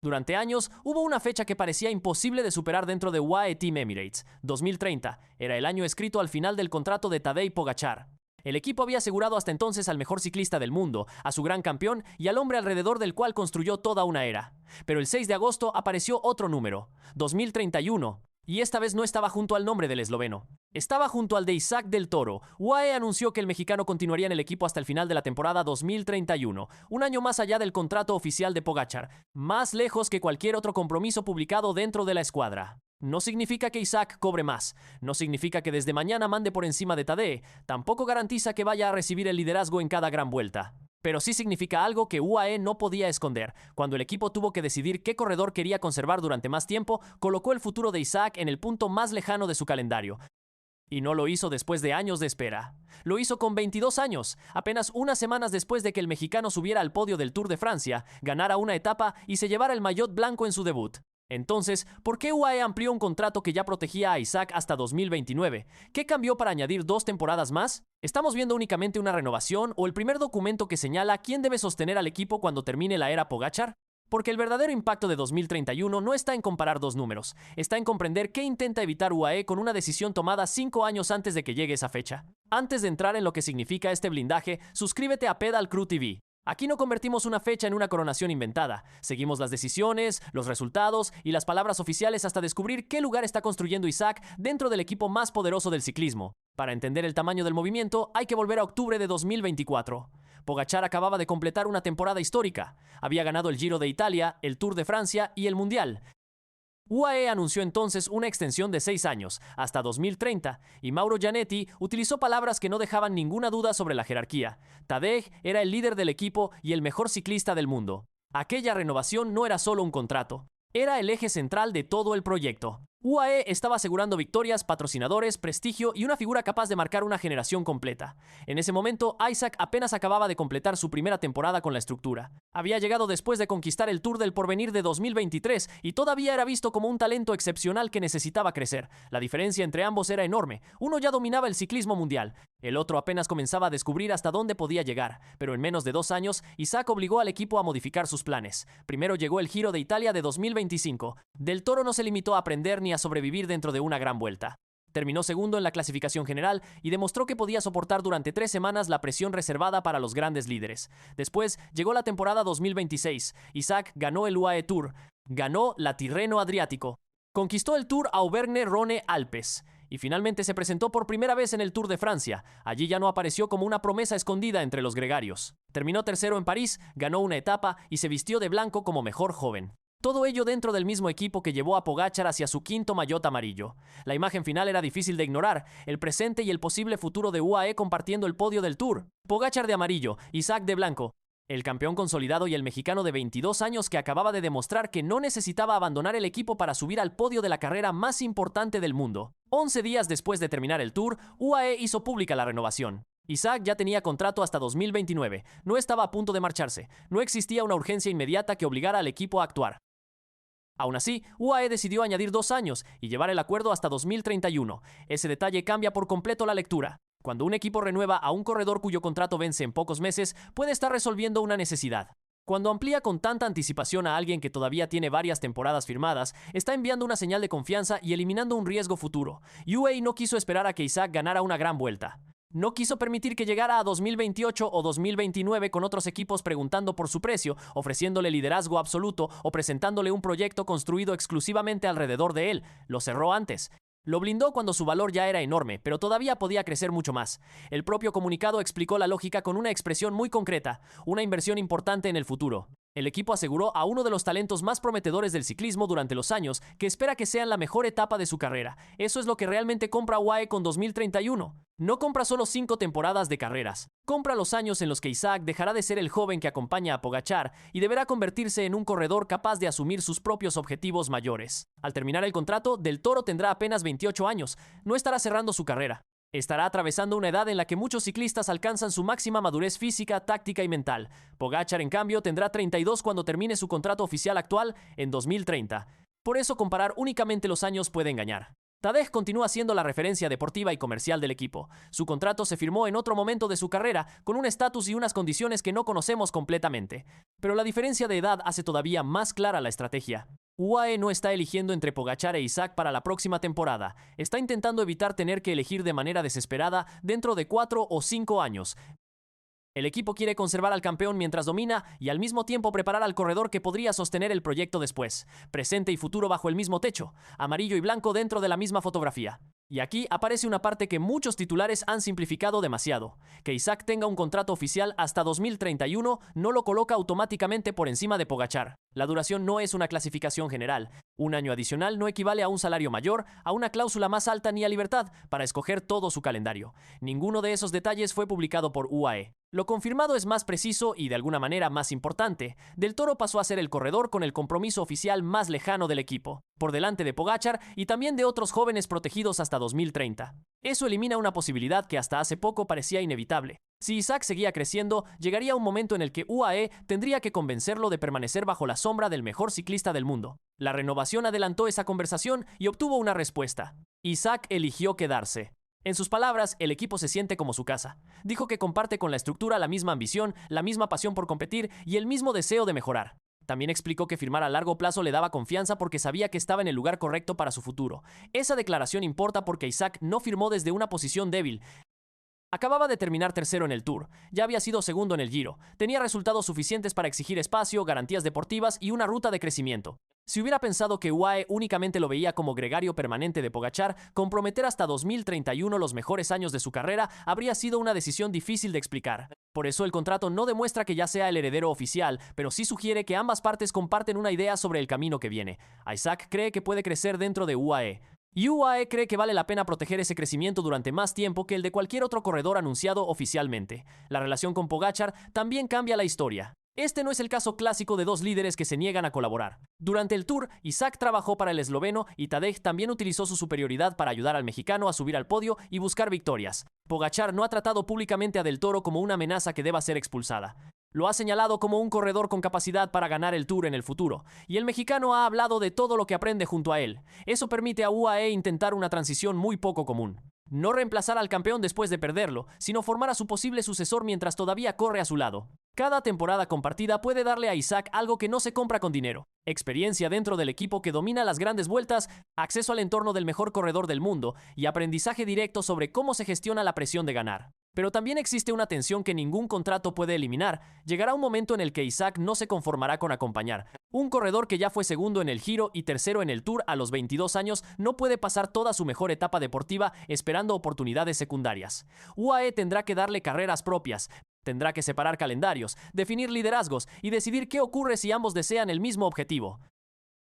Durante años, hubo una fecha que parecía imposible de superar dentro de UAE Team Emirates. 2030 era el año escrito al final del contrato de Tadej Pogačar. El equipo había asegurado hasta entonces al mejor ciclista del mundo, a su gran campeón y al hombre alrededor del cual construyó toda una era. Pero el 6 de agosto apareció otro número, 2031, y esta vez no estaba junto al nombre del esloveno. Estaba junto al de Isaac del Toro. UAE anunció que el mexicano continuaría en el equipo hasta el final de la temporada 2031, un año más allá del contrato oficial de Pogačar, más lejos que cualquier otro compromiso publicado dentro de la escuadra. No significa que Isaac cobre más, no significa que desde mañana mande por encima de Tadej, tampoco garantiza que vaya a recibir el liderazgo en cada gran vuelta. Pero sí significa algo que UAE no podía esconder. Cuando el equipo tuvo que decidir qué corredor quería conservar durante más tiempo, colocó el futuro de Isaac en el punto más lejano de su calendario. Y no lo hizo después de años de espera. Lo hizo con 22 años, apenas unas semanas después de que el mexicano subiera al podio del Tour de Francia, ganara una etapa y se llevara el maillot blanco en su debut. Entonces, ¿por qué UAE amplió un contrato que ya protegía a Isaac hasta 2029? ¿Qué cambió para añadir 2 temporadas más? ¿Estamos viendo únicamente una renovación o el primer documento que señala quién debe sostener al equipo cuando termine la era Pogačar? Porque el verdadero impacto de 2031 no está en comparar dos números, está en comprender qué intenta evitar UAE con una decisión tomada 5 años antes de que llegue esa fecha. Antes de entrar en lo que significa este blindaje, suscríbete a Pedal Crew TV. Aquí no convertimos una fecha en una coronación inventada. Seguimos las decisiones, los resultados y las palabras oficiales hasta descubrir qué lugar está construyendo Isaac dentro del equipo más poderoso del ciclismo. Para entender el tamaño del movimiento, hay que volver a octubre de 2024. Pogačar acababa de completar una temporada histórica. Había ganado el Giro de Italia, el Tour de Francia y el Mundial. UAE anunció entonces una extensión de 6 años, hasta 2030, y Mauro Gianetti utilizó palabras que no dejaban ninguna duda sobre la jerarquía. Tadej era el líder del equipo y el mejor ciclista del mundo. Aquella renovación no era solo un contrato, era el eje central de todo el proyecto. UAE estaba asegurando victorias, patrocinadores, prestigio y una figura capaz de marcar una generación completa. En ese momento, Isaac apenas acababa de completar su primera temporada con la estructura. Había llegado después de conquistar el Tour del Porvenir de 2023 y todavía era visto como un talento excepcional que necesitaba crecer. La diferencia entre ambos era enorme. Uno ya dominaba el ciclismo mundial. El otro apenas comenzaba a descubrir hasta dónde podía llegar. Pero en menos de 2 años, Isaac obligó al equipo a modificar sus planes. Primero llegó el Giro de Italia de 2025. Del Toro no se limitó a aprender ni a sobrevivir dentro de una gran vuelta. Terminó segundo en la clasificación general y demostró que podía soportar durante 3 semanas la presión reservada para los grandes líderes. Después llegó la temporada 2026. Isaac ganó el UAE Tour, ganó la Tirreno Adriático, conquistó el Tour Auvergne-Rhône-Alpes y finalmente se presentó por primera vez en el Tour de Francia. Allí ya no apareció como una promesa escondida entre los gregarios. Terminó tercero en París, ganó una etapa y se vistió de blanco como mejor joven. Todo ello dentro del mismo equipo que llevó a Pogačar hacia su quinto maillot amarillo. La imagen final era difícil de ignorar, el presente y el posible futuro de UAE compartiendo el podio del Tour. Pogačar de amarillo, Isaac de blanco. El campeón consolidado y el mexicano de 22 años que acababa de demostrar que no necesitaba abandonar el equipo para subir al podio de la carrera más importante del mundo. 11 días después de terminar el Tour, UAE hizo pública la renovación. Isaac ya tenía contrato hasta 2029, no estaba a punto de marcharse, no existía una urgencia inmediata que obligara al equipo a actuar. Aún así, UAE decidió añadir 2 años y llevar el acuerdo hasta 2031. Ese detalle cambia por completo la lectura. Cuando un equipo renueva a un corredor cuyo contrato vence en pocos meses, puede estar resolviendo una necesidad. Cuando amplía con tanta anticipación a alguien que todavía tiene varias temporadas firmadas, está enviando una señal de confianza y eliminando un riesgo futuro. UAE no quiso esperar a que Isaac ganara una gran vuelta. No quiso permitir que llegara a 2028 o 2029 con otros equipos preguntando por su precio, ofreciéndole liderazgo absoluto o presentándole un proyecto construido exclusivamente alrededor de él. Lo cerró antes. Lo blindó cuando su valor ya era enorme, pero todavía podía crecer mucho más. El propio comunicado explicó la lógica con una expresión muy concreta, una inversión importante en el futuro. El equipo aseguró a uno de los talentos más prometedores del ciclismo durante los años que espera que sean la mejor etapa de su carrera. Eso es lo que realmente compra UAE con 2031. No compra solo 5 temporadas de carreras. Compra los años en los que Isaac dejará de ser el joven que acompaña a Pogačar y deberá convertirse en un corredor capaz de asumir sus propios objetivos mayores. Al terminar el contrato, Del Toro tendrá apenas 28 años. No estará cerrando su carrera. Estará atravesando una edad en la que muchos ciclistas alcanzan su máxima madurez física, táctica y mental. Pogačar, en cambio, tendrá 32 cuando termine su contrato oficial actual en 2030. Por eso comparar únicamente los años puede engañar. Tadej continúa siendo la referencia deportiva y comercial del equipo. Su contrato se firmó en otro momento de su carrera, con un estatus y unas condiciones que no conocemos completamente. Pero la diferencia de edad hace todavía más clara la estrategia. UAE no está eligiendo entre Pogačar e Isaac para la próxima temporada. Está intentando evitar tener que elegir de manera desesperada dentro de 4 o 5 años. El equipo quiere conservar al campeón mientras domina y al mismo tiempo preparar al corredor que podría sostener el proyecto después. Presente y futuro bajo el mismo techo, amarillo y blanco dentro de la misma fotografía. Y aquí aparece una parte que muchos titulares han simplificado demasiado. Que Isaac tenga un contrato oficial hasta 2031 no lo coloca automáticamente por encima de Pogačar. La duración no es una clasificación general. Un año adicional no equivale a un salario mayor, a una cláusula más alta ni a libertad para escoger todo su calendario. Ninguno de esos detalles fue publicado por UAE. Lo confirmado es más preciso y de alguna manera más importante. Del Toro pasó a ser el corredor con el compromiso oficial más lejano del equipo, por delante de Pogačar y también de otros jóvenes protegidos hasta 2030. Eso elimina una posibilidad que hasta hace poco parecía inevitable. Si Isaac seguía creciendo, llegaría un momento en el que UAE tendría que convencerlo de permanecer bajo la sombra del mejor ciclista del mundo. La renovación adelantó esa conversación y obtuvo una respuesta. Isaac eligió quedarse. En sus palabras, el equipo se siente como su casa. Dijo que comparte con la estructura la misma ambición, la misma pasión por competir y el mismo deseo de mejorar. También explicó que firmar a largo plazo le daba confianza porque sabía que estaba en el lugar correcto para su futuro. Esa declaración importa porque Isaac no firmó desde una posición débil. Acababa de terminar tercero en el Tour, ya había sido segundo en el Giro, tenía resultados suficientes para exigir espacio, garantías deportivas y una ruta de crecimiento. Si hubiera pensado que UAE únicamente lo veía como gregario permanente de Pogačar, comprometer hasta 2031 los mejores años de su carrera habría sido una decisión difícil de explicar. Por eso el contrato no demuestra que ya sea el heredero oficial, pero sí sugiere que ambas partes comparten una idea sobre el camino que viene. Isaac cree que puede crecer dentro de UAE. Y UAE cree que vale la pena proteger ese crecimiento durante más tiempo que el de cualquier otro corredor anunciado oficialmente. La relación con Pogačar también cambia la historia. Este no es el caso clásico de dos líderes que se niegan a colaborar. Durante el Tour, Isaac trabajó para el esloveno y Tadej también utilizó su superioridad para ayudar al mexicano a subir al podio y buscar victorias. Pogačar no ha tratado públicamente a Del Toro como una amenaza que deba ser expulsada. Lo ha señalado como un corredor con capacidad para ganar el Tour en el futuro, y el mexicano ha hablado de todo lo que aprende junto a él. Eso permite a UAE intentar una transición muy poco común. No reemplazar al campeón después de perderlo, sino formar a su posible sucesor mientras todavía corre a su lado. Cada temporada compartida puede darle a Isaac algo que no se compra con dinero: experiencia dentro del equipo que domina las grandes vueltas, acceso al entorno del mejor corredor del mundo y aprendizaje directo sobre cómo se gestiona la presión de ganar. Pero también existe una tensión que ningún contrato puede eliminar. Llegará un momento en el que Isaac no se conformará con acompañar. Un corredor que ya fue segundo en el Giro y tercero en el Tour a los 22 años no puede pasar toda su mejor etapa deportiva esperando oportunidades secundarias. UAE tendrá que darle carreras propias. Tendrá que separar calendarios, definir liderazgos y decidir qué ocurre si ambos desean el mismo objetivo.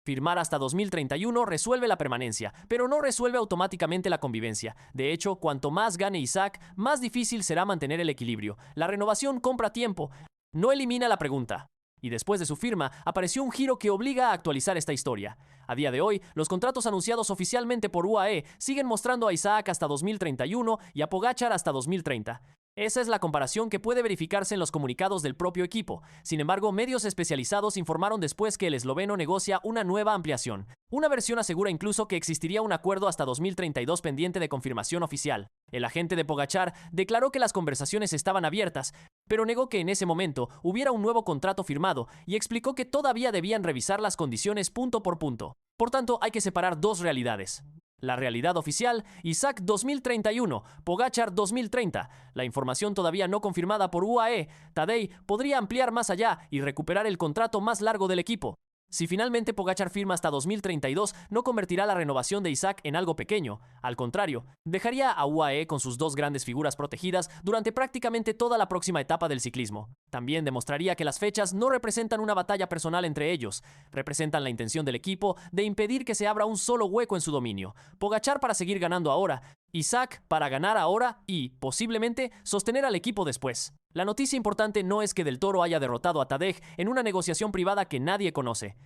Firmar hasta 2031 resuelve la permanencia, pero no resuelve automáticamente la convivencia. De hecho, cuanto más gane Isaac, más difícil será mantener el equilibrio. La renovación compra tiempo, no elimina la pregunta. Y después de su firma, apareció un giro que obliga a actualizar esta historia. A día de hoy, los contratos anunciados oficialmente por UAE siguen mostrando a Isaac hasta 2031 y a Pogačar hasta 2030. Esa es la comparación que puede verificarse en los comunicados del propio equipo. Sin embargo, medios especializados informaron después que el esloveno negocia una nueva ampliación. Una versión asegura incluso que existiría un acuerdo hasta 2032 pendiente de confirmación oficial. El agente de Pogačar declaró que las conversaciones estaban abiertas, pero negó que en ese momento hubiera un nuevo contrato firmado y explicó que todavía debían revisar las condiciones punto por punto. Por tanto, hay que separar dos realidades. La realidad oficial: Isaac 2031, Pogačar 2030. La información todavía no confirmada por UAE: Tadej podría ampliar más allá y recuperar el contrato más largo del equipo. Si finalmente Pogačar firma hasta 2032, no convertirá la renovación de Isaac en algo pequeño. Al contrario, dejaría a UAE con sus dos grandes figuras protegidas durante prácticamente toda la próxima etapa del ciclismo. También demostraría que las fechas no representan una batalla personal entre ellos, representan la intención del equipo de impedir que se abra un solo hueco en su dominio. Pogačar para seguir ganando ahora, Isaac para ganar ahora y, posiblemente, sostener al equipo después. La noticia importante no es que Del Toro haya derrotado a Tadej en una negociación privada que nadie conoce.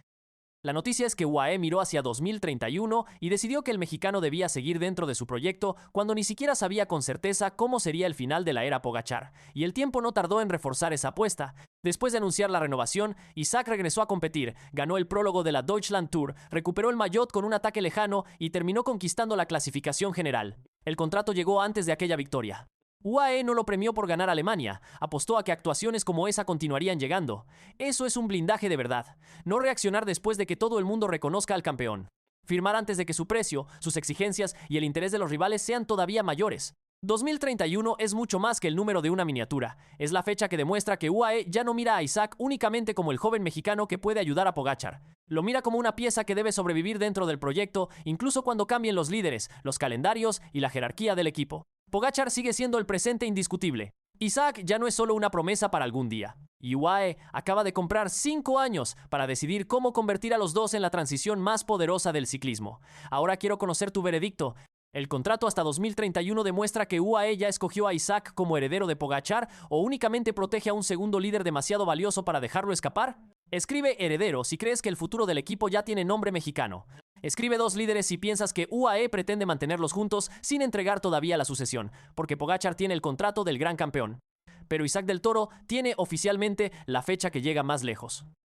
La noticia es que UAE miró hacia 2031 y decidió que el mexicano debía seguir dentro de su proyecto cuando ni siquiera sabía con certeza cómo sería el final de la era Pogačar, y el tiempo no tardó en reforzar esa apuesta. Después de anunciar la renovación, Isaac regresó a competir, ganó el prólogo de la Deutschland Tour, recuperó el maillot con un ataque lejano y terminó conquistando la clasificación general. El contrato llegó antes de aquella victoria. UAE no lo premió por ganar Alemania, apostó a que actuaciones como esa continuarían llegando. Eso es un blindaje de verdad, no reaccionar después de que todo el mundo reconozca al campeón. Firmar antes de que su precio, sus exigencias y el interés de los rivales sean todavía mayores. 2031 es mucho más que el número de una miniatura. Es la fecha que demuestra que UAE ya no mira a Isaac únicamente como el joven mexicano que puede ayudar a Pogačar. Lo mira como una pieza que debe sobrevivir dentro del proyecto, incluso cuando cambien los líderes, los calendarios y la jerarquía del equipo. Pogačar sigue siendo el presente indiscutible. Isaac ya no es solo una promesa para algún día. Y UAE acaba de comprar 5 años para decidir cómo convertir a los dos en la transición más poderosa del ciclismo. Ahora quiero conocer tu veredicto. ¿El contrato hasta 2031 demuestra que UAE ya escogió a Isaac como heredero de Pogačar o únicamente protege a un segundo líder demasiado valioso para dejarlo escapar? Escribe heredero si crees que el futuro del equipo ya tiene nombre mexicano. Escribe 2 líderes si piensas que UAE pretende mantenerlos juntos sin entregar todavía la sucesión, porque Pogačar tiene el contrato del gran campeón. Pero Isaac del Toro tiene oficialmente la fecha que llega más lejos.